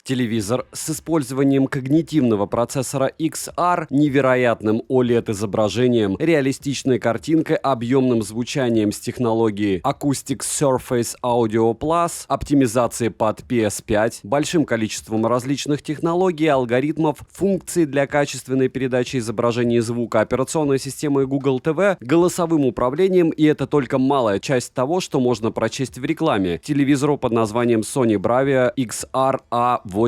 Телевизор с использованием когнитивного процессора XR, невероятным OLED-изображением, реалистичной картинкой, объемным звучанием с технологией Acoustic Surface Audio Plus, оптимизацией под PS5, большим количеством различных технологий, алгоритмов, функций для качественной передачи изображения и звука, операционной системой Google TV, голосовым управлением, и это только малая часть того, что можно прочесть в рекламе. Телевизору под названием Sony Bravia XR-A80J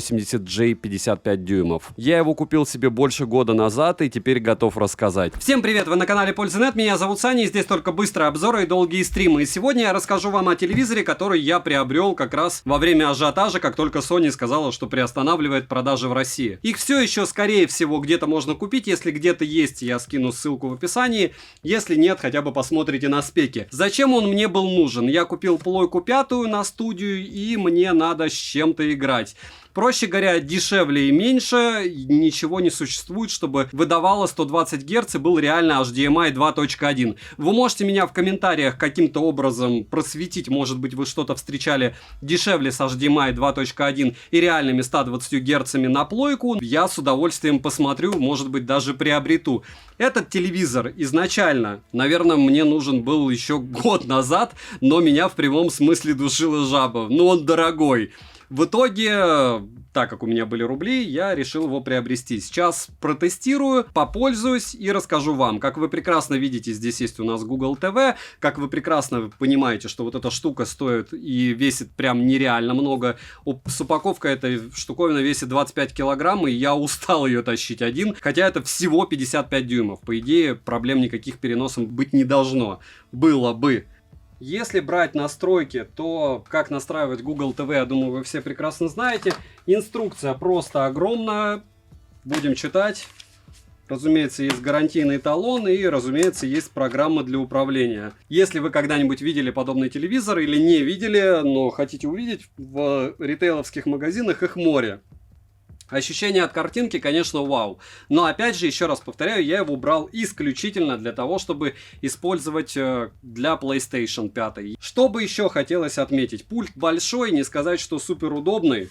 55 дюймов. Я его купил себе больше года назад и теперь готов рассказать. Всем привет, вы на канале Пользы.нет, меня зовут Саня, и здесь только быстрые обзоры и долгие стримы. И сегодня я расскажу вам о телевизоре, который я приобрел как раз во время ажиотажа, как только Sony сказала, что приостанавливает продажи в России. Их все еще, скорее всего, где-то можно купить, если где-то есть, я скину ссылку в описании, если нет, хотя бы посмотрите на спеки. Зачем он мне был нужен? Я купил плойку 5 на студию, и мне надо с чем-то играть. Проще говоря, дешевле и меньше ничего не существует, чтобы выдавало 120 Гц и был реально HDMI 2.1. Вы можете меня в комментариях каким-то образом просветить, может быть, вы что-то встречали дешевле с HDMI 2.1 и реальными 120 Гц на плойку. Я с удовольствием посмотрю, может быть, даже приобрету. Этот телевизор изначально, наверное, мне нужен был еще год назад, но меня в прямом смысле душила жаба. Но он дорогой. В итоге, так как у меня были рубли, я решил его приобрести. Сейчас протестирую, попользуюсь и расскажу вам. Как вы прекрасно видите, здесь есть у нас Google TV. Как вы прекрасно понимаете, что вот эта штука стоит и весит прям нереально много. С упаковкой этой штуковина весит 25 килограмм, и я устал ее тащить один. Хотя это всего 55 дюймов. По идее, проблем никаких переносом быть не должно. Было бы. Если брать настройки, то как настраивать Google TV, я думаю, вы все прекрасно знаете. Инструкция просто огромная. Будем читать. Разумеется, есть гарантийный талон и, разумеется, есть программа для управления. Если вы когда-нибудь видели подобный телевизор или не видели, но хотите увидеть, в ритейловских магазинах их море. Ощущение от картинки, конечно, вау. Но опять же, еще раз повторяю, я его брал исключительно для того, чтобы использовать для PlayStation 5. Что бы еще хотелось отметить? Пульт большой, не сказать, что супер удобный.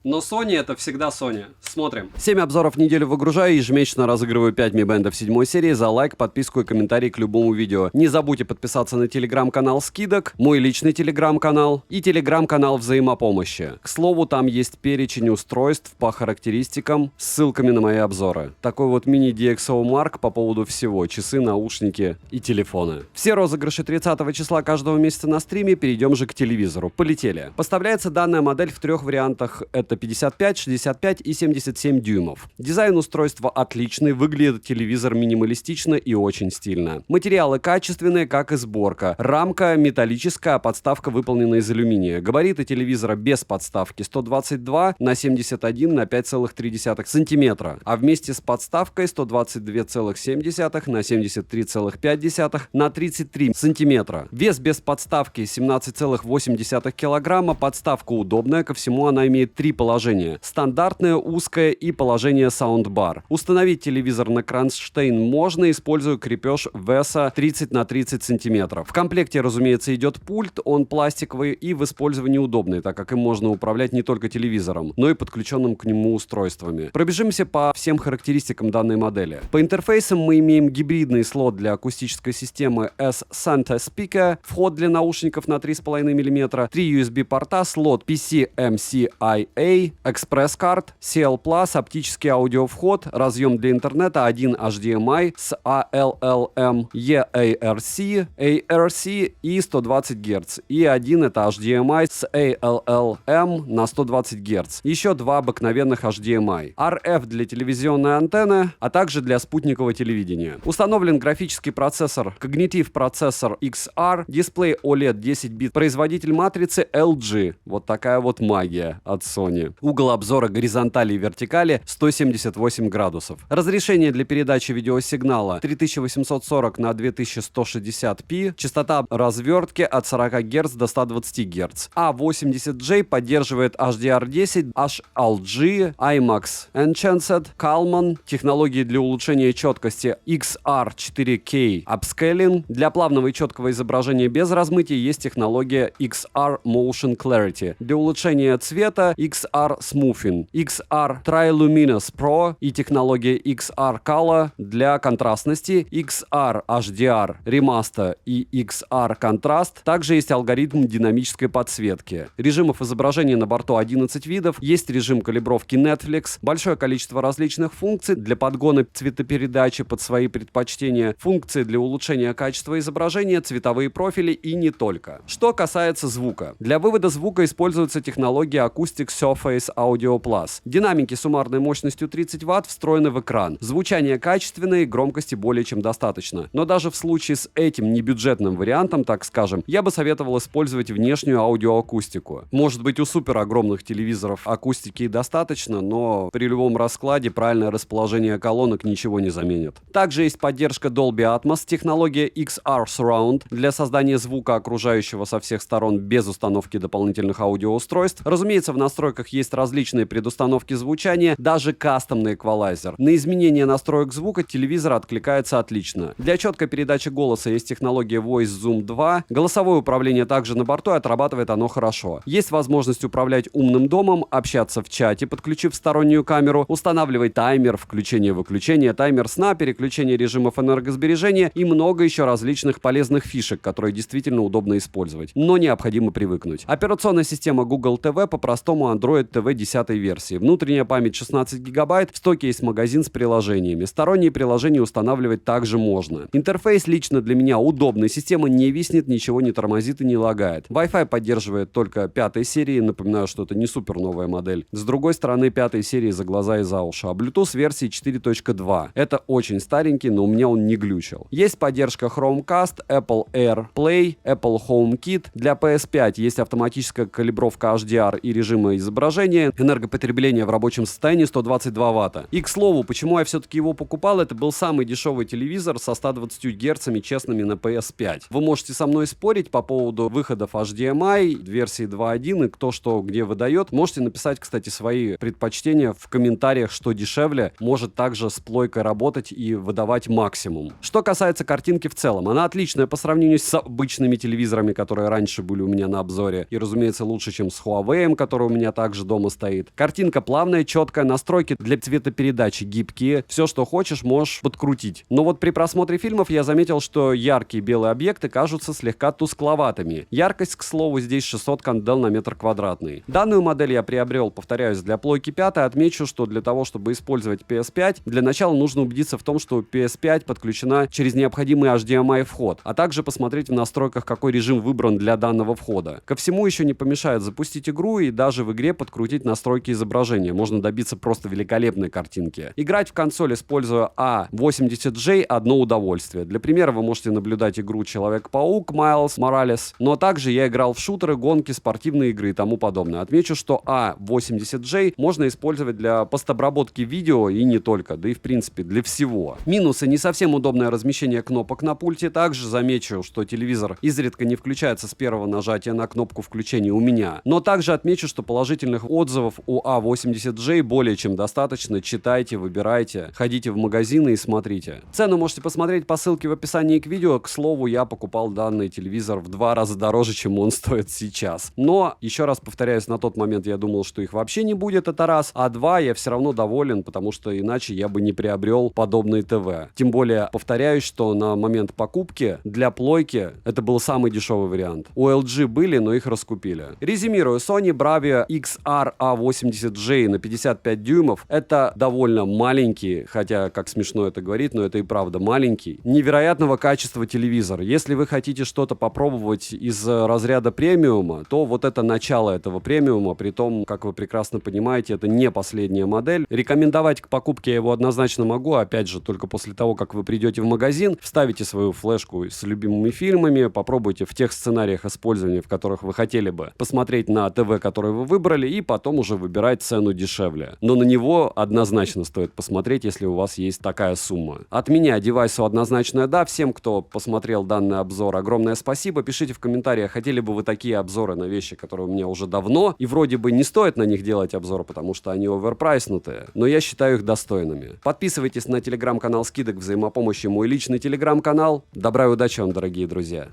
Но Sony это всегда Sony. Смотрим. 7 обзоров в неделю выгружаю, ежемесячно разыгрываю 5 Mi Band в 7 серии за лайк, подписку и комментарий к любому видео. Не забудьте подписаться на телеграм-канал скидок, мой личный телеграм-канал и телеграм-канал взаимопомощи. К слову, там есть перечень устройств по характеристикам с ссылками на мои обзоры. Такой вот мини-DxO Mark по поводу всего: часы, наушники и телефоны. Все розыгрыши 30 числа каждого месяца на стриме. Перейдем же к телевизору. Полетели. Поставляется данная модель в 3 вариантах. Это 55, 65 и 77 дюймов. Дизайн устройства отличный, выглядит телевизор минималистично и очень стильно. Материалы качественные, как и сборка. Рамка металлическая, а подставка выполнена из алюминия. Габариты телевизора без подставки 122 на 71 на 5,3 сантиметра, а вместе с подставкой 122,7 на 73,5 на 33 сантиметра. Вес без подставки 17,8 килограмма. Подставка удобная, ко всему она имеет 3 положения: стандартное, узкое и положение саундбар. Установить телевизор на кронштейн можно, используя крепеж веса 30 на 30 сантиметров. В комплекте, разумеется, идет пульт, он пластиковый и в использовании удобный, так как им можно управлять не только телевизором, но и подключенным к нему устройствами. Пробежимся по всем характеристикам данной модели. По интерфейсам мы имеем гибридный слот для акустической системы S-Center Speaker, вход для наушников на 3,5 мм, 3 USB-порта, слот PC-MCIA, экспресс-карт, CL+, оптический аудиовход, разъем для интернета, 1 HDMI с ALLM, EARC, ARC и 120 Гц. И один это HDMI с ALLM на 120 Гц. Еще 2 обыкновенных HDMI. RF для телевизионной антенны, а также для спутникового телевидения. Установлен графический процессор Cognitive Processor XR, дисплей OLED 10 бит, производитель матрицы LG. Вот такая вот магия от Sony. Угол обзора горизонтали и вертикали 178 градусов. Разрешение для передачи видеосигнала 3840 на 2160p. Частота развертки от 40 Гц до 120 Гц. A80J поддерживает HDR10, HLG, IMAX Enhanced, Kalman, технологии для улучшения четкости XR 4K Upscaling. Для плавного и четкого изображения без размытия есть технология XR Motion Clarity. Для улучшения цвета XR XR Smoothing, XR Triluminous Pro и технология XR Color для контрастности, XR HDR Remaster и XR Contrast. Также есть алгоритм динамической подсветки. Режимов изображения на борту 11 видов, есть режим калибровки Netflix, большое количество различных функций для подгона цветопередачи под свои предпочтения, функции для улучшения качества изображения, цветовые профили и не только. Что касается звука. Для вывода звука используется технология Acoustic Surface Audio Plus. Динамики суммарной мощностью 30 Вт встроены в экран. Звучание качественное и громкости более чем достаточно. Но даже в случае с этим небюджетным вариантом, так скажем, я бы советовал использовать внешнюю аудиоакустику. Может быть, у супер огромных телевизоров акустики и достаточно, но при любом раскладе правильное расположение колонок ничего не заменит. Также есть поддержка Dolby Atmos, технология XR Surround для создания звука окружающего со всех сторон без установки дополнительных аудиоустройств. Разумеется, в настройках есть различные предустановки звучания, даже кастомный эквалайзер. На изменение настроек звука телевизор откликается отлично. Для четкой передачи голоса есть технология Voice Zoom 2. Голосовое управление также на борту, и отрабатывает оно хорошо. Есть возможность управлять умным домом, общаться в чате, подключив стороннюю камеру, устанавливать таймер, включение-выключение, таймер сна, переключение режимов энергосбережения и много еще различных полезных фишек, которые действительно удобно использовать, но необходимо привыкнуть. Операционная система Google TV, по-простому Android TV 10 версии. Внутренняя память 16 гигабайт, в стоке есть магазин с приложениями. Сторонние приложения устанавливать также можно. Интерфейс лично для меня удобный, система не виснет, ничего не тормозит и не лагает. Wi-Fi поддерживает только 5 серии, напоминаю, что это не супер новая модель. С другой стороны, 5 серии за глаза и за уши, а Bluetooth версии 4.2. Это очень старенький, но у меня он не глючил. Есть поддержка Chromecast, Apple AirPlay, Apple HomeKit. Для PS5 есть автоматическая калибровка HDR и режима изображения. Энергопотребление в рабочем состоянии 122 Вт. И, к слову, почему я все-таки его покупал, это был самый дешевый телевизор со 120 герцами честными на PS5. Вы можете со мной спорить по поводу выходов HDMI, версии 2.1 и кто что где выдает. Можете написать, кстати, свои предпочтения в комментариях, что дешевле, может также с плойкой работать и выдавать максимум. Что касается картинки в целом, она отличная по сравнению с обычными телевизорами, которые раньше были у меня на обзоре. И, разумеется, лучше, чем с Huawei, который у меня также дома стоит. Картинка плавная, четкая, настройки для цветопередачи гибкие. Все, что хочешь, можешь подкрутить. Но вот при просмотре фильмов я заметил, что яркие белые объекты кажутся слегка тускловатыми. Яркость, к слову, здесь 600 кандел на метр квадратный. Данную модель я приобрел, повторяюсь, для плойки 5. Отмечу, что для того, чтобы использовать PS5, для начала нужно убедиться в том, что PS5 подключена через необходимый HDMI вход, а также посмотреть в настройках, какой режим выбран для данного входа. Ко всему еще не помешает запустить игру и даже в игре подкрутить настройки изображения. Можно добиться просто великолепной картинки. Играть в консоль, используя A80J, одно удовольствие. Для примера вы можете наблюдать игру Человек-паук Майлз Моралес, но также я играл в шутеры, гонки, спортивные игры и тому подобное. Отмечу, что A80J можно использовать для постобработки видео и не только, да и в принципе для всего. Минусы: не совсем удобное размещение кнопок на пульте. Также замечу, что телевизор изредка не включается с первого нажатия на кнопку включения у меня. Но также отмечу, что положительных отзывов у A80J более чем достаточно. Читайте, выбирайте, ходите в магазины и смотрите. Цену можете посмотреть по ссылке в описании к видео. К слову, я покупал данный телевизор в 2 раза дороже, чем он стоит сейчас. Но, еще раз повторяюсь, на тот момент я думал, что их вообще не будет, это раз. А 2, я все равно доволен, потому что иначе я бы не приобрел подобный ТВ. Тем более, повторяюсь, что на момент покупки для плойки это был самый дешевый вариант. У LG были, но их раскупили. Резюмирую, Sony Bravia XR A80J на 55 дюймов это довольно маленький, хотя как смешно это говорить, но это и правда маленький, невероятного качества телевизор. Если вы хотите что-то попробовать из разряда премиума, то вот это начало этого премиума, при том, как вы прекрасно понимаете, это не последняя модель. Рекомендовать к покупке я его однозначно могу, опять же, только после того, как вы придете в магазин, вставите свою флешку с любимыми фильмами, попробуйте в тех сценариях использования, в которых вы хотели бы посмотреть на ТВ, который вы выбрали, и потом уже выбирать цену дешевле. Но на него однозначно стоит посмотреть, если у вас есть такая сумма. От меня девайсу однозначное да. Всем, кто посмотрел данный обзор, огромное спасибо. Пишите в комментариях, хотели бы вы такие обзоры на вещи, которые у меня уже давно, и вроде бы не стоит на них делать обзор, потому что они оверпрайснутые, но я считаю их достойными. Подписывайтесь на телеграм-канал Скидок Взаимопомощи, мой личный телеграм-канал. Добра и удачи вам, дорогие друзья.